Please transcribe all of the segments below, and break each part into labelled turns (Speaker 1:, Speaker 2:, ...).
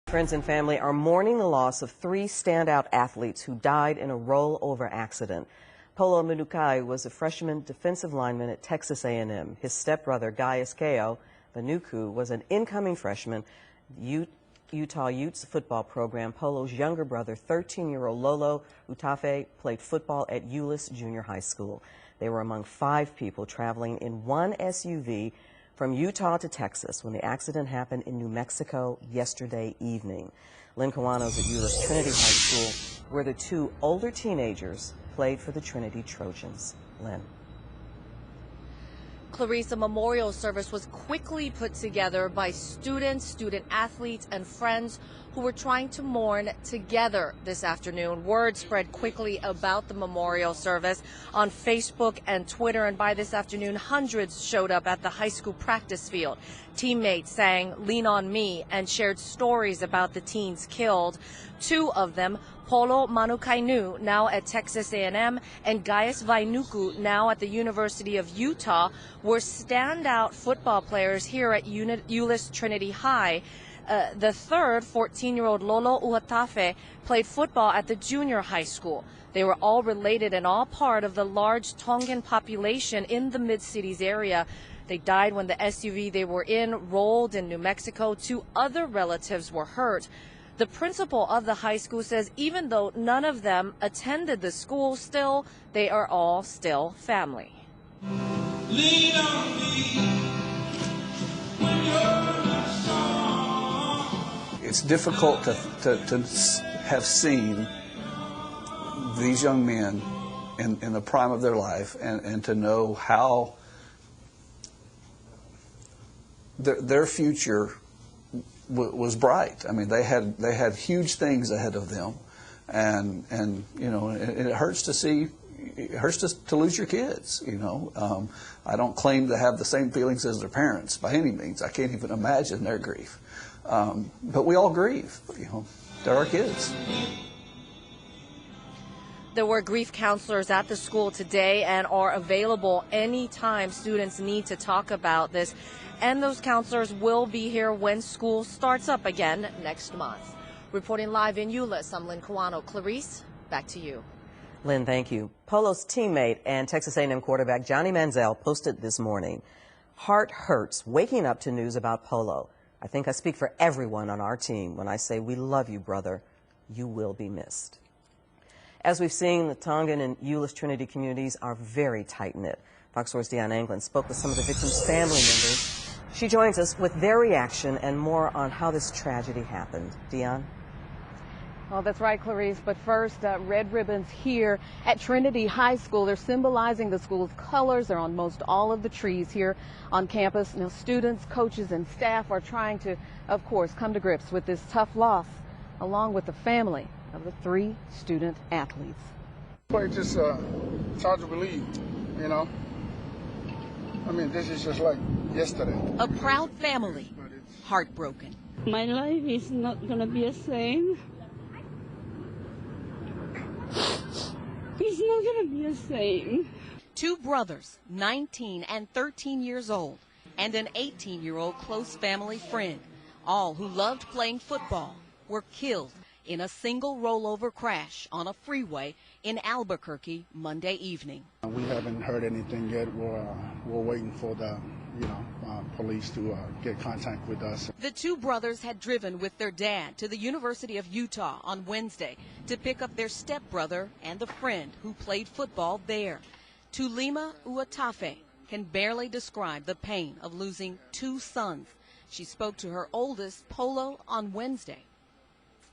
Speaker 1: Friends and family are mourning the loss of 3 standout athletes who died in a rollover accident. Polo Manukai was a freshman defensive lineman at Texas A&M. His stepbrother, Gaius Vanuku, was an incoming freshman. Utah Utes football program. Polo's younger brother, 13-year-old Lolo Utafe, played football at Euless Junior High School. They were among 5 people traveling in one SUV from Utah to Texas when the accident happened in New Mexico yesterday evening. Lynn Kawano's at Euless Trinity High School, where the 2 older teenagers played for the Trinity Trojans. Lynn.
Speaker 2: Clarice, a memorial service was quickly put together by students, student athletes, and friends who were trying to mourn together this afternoon. Word spread quickly about the memorial service on Facebook and Twitter, and by this afternoon, hundreds showed up at the high school practice field. Teammates sang "Lean on Me" and shared stories about the teens killed. 2 of them, Polo Manukai, now at Texas A&M, and Gaius Vanuku, now at the University of Utah, were standout football players here at Euless Trinity High. The third, 14-year-old Lolo Utafe, played football at the junior high school. They were all related and all part of the large Tongan population in the Mid-Cities area. They died when the SUV they were in rolled in New Mexico. 2 other relatives were hurt. The principal of the high school says even though none of them attended the school, still, they are all still family.
Speaker 3: Lean on me when you're not strong.
Speaker 4: It's difficult to have seen these young men in the prime of their life and to know how their future was bright. I mean, they had huge things ahead of them, and you know, it hurts to see. It hurts to lose your kids. You know, I don't claim to have the same feelings as their parents by any means. I can't even imagine their grief, but we all grieve. You know, they're our kids.
Speaker 2: There were grief counselors at the school today and are available anytime students need to talk about this. And those counselors will be here when school starts up again next month. Reporting live in Euless, I'm Lynn Kawano. Clarice, back to you.
Speaker 1: Lynn, thank you. Polo's teammate and Texas A&M quarterback Johnny Manziel posted this morning, "Heart hurts waking up to news about Polo. I think I speak for everyone on our team when I say we love you, brother. You will be missed." As we've seen, the Tongan and Euless Trinity communities are very tight-knit. Fox 4's Deanne Anglin spoke with some of the victims' family members. She joins us with their reaction and more on how this tragedy happened. Deanne?
Speaker 5: Well, that's right, Clarice. But first, red ribbons here at Trinity High School. They're symbolizing the school's colors. They're on most all of the trees here on campus. Now, students, coaches, and staff are trying to, of course, come to grips with this tough loss, along with the family of the 3 student athletes.
Speaker 6: It's just it's hard to believe, you know. I mean, this is just like yesterday.
Speaker 7: A proud family, heartbroken.
Speaker 8: My life is not going to be the same. It's not going to be the same.
Speaker 7: 2 brothers, 19 and 13 years old, and an 18-year-old close family friend, all who loved playing football, were killed in a single rollover crash on a freeway in Albuquerque Monday evening.
Speaker 6: We haven't heard anything yet. We're waiting for the police to get contact with us.
Speaker 7: The 2 brothers had driven with their dad to the University of Utah on Wednesday to pick up their stepbrother and the friend who played football there. Tulima Utafe can barely describe the pain of losing 2 sons. She spoke to her oldest, Polo, on Wednesday.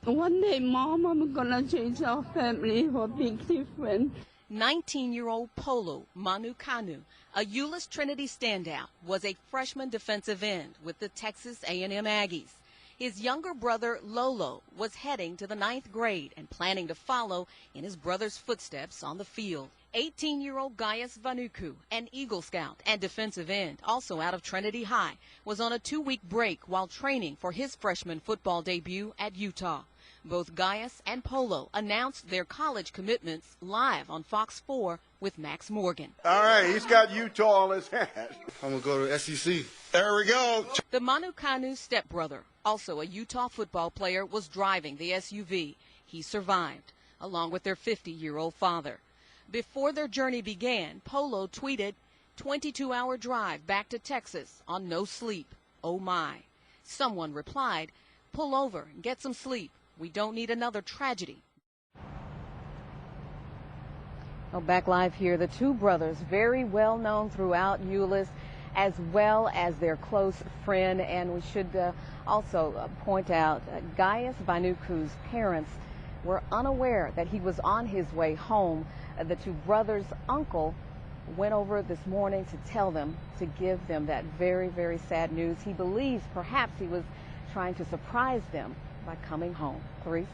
Speaker 8: One day, Mom, I'm going to change our family for a big difference.
Speaker 7: 19-year-old Polo Manukanu, a Euless Trinity standout, was a freshman defensive end with the Texas A&M Aggies. His younger brother, Lolo, was heading to the 9th grade and planning to follow in his brother's footsteps on the field. 18-year-old Gaius Vanuku, an Eagle Scout and defensive end, also out of Trinity High, was on a 2-week break while training for his freshman football debut at Utah. Both Gaius and Polo announced their college commitments live on Fox 4 with Max Morgan.
Speaker 9: All right, he's got Utah on his hat.
Speaker 10: I'm going to go to SEC.
Speaker 9: There we go.
Speaker 7: The Manukanu stepbrother, also a Utah football player, was driving the SUV. He survived, along with their 50-year-old father. Before their journey began, Polo tweeted, 22-hour drive back to Texas on no sleep. Oh my. Someone replied, pull over and get some sleep. We don't need another tragedy.
Speaker 5: Well, back live here, the two brothers, very well known throughout Euless, as well as their close friend. And we should also point out Gaius Banuku's parents were unaware that he was on his way home. The two brothers' uncle went over this morning to tell them, to give them that very, very sad news. He believes perhaps he was trying to surprise them by coming home. Clarice?